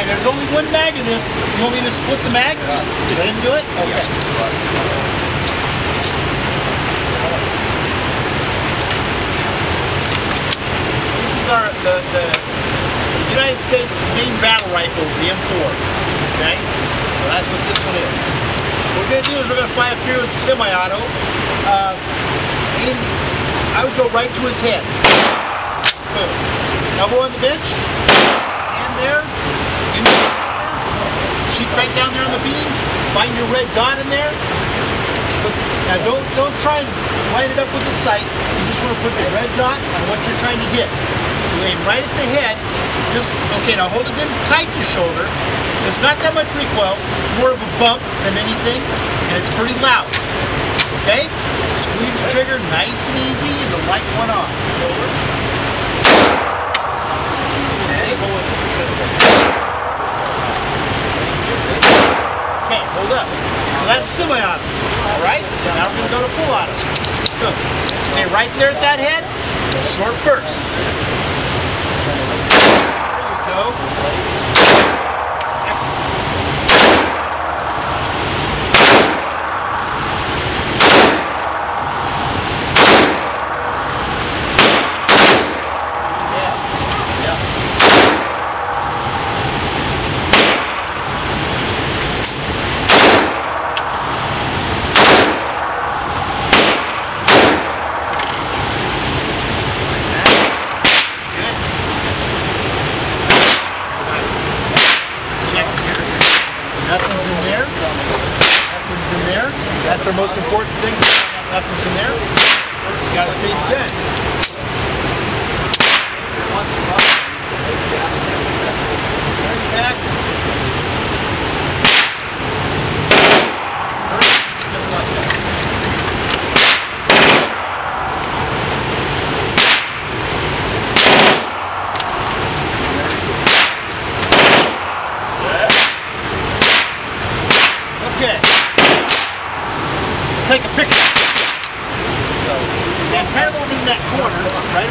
Okay, there's only one mag in this. You want me to split the mag? Just let him do it? Okay. This is the United States main battle rifle, the M4. Okay? So that's what this one is. What we're going to do is we're going to fire through with semi-auto. I would go right to his head. Boom. Elbow on the bench. Hand there. In the cheek right down there on the beam. Find your red dot in there. Now don't try and line it up with the sight. You just want to put the red dot on what you're trying to hit. So aim right at the head. Okay, now hold it in tight to your shoulder. It's not that much recoil. It's more of a bump than anything, and it's pretty loud. Okay? Squeeze the trigger nice and easy, and the light went off. Over. Okay, hold up. So that's semi-auto. Alright? So now we're going to go to full auto. Good. Stay right there at that head. Short burst. There you go. Excellent. Nothing's in there. Nothing's in there. That's our most important thing. Nothing's in there. You gotta stay dead. Back. Okay. Let's take a picture. So, stand kind of over in that corner, right about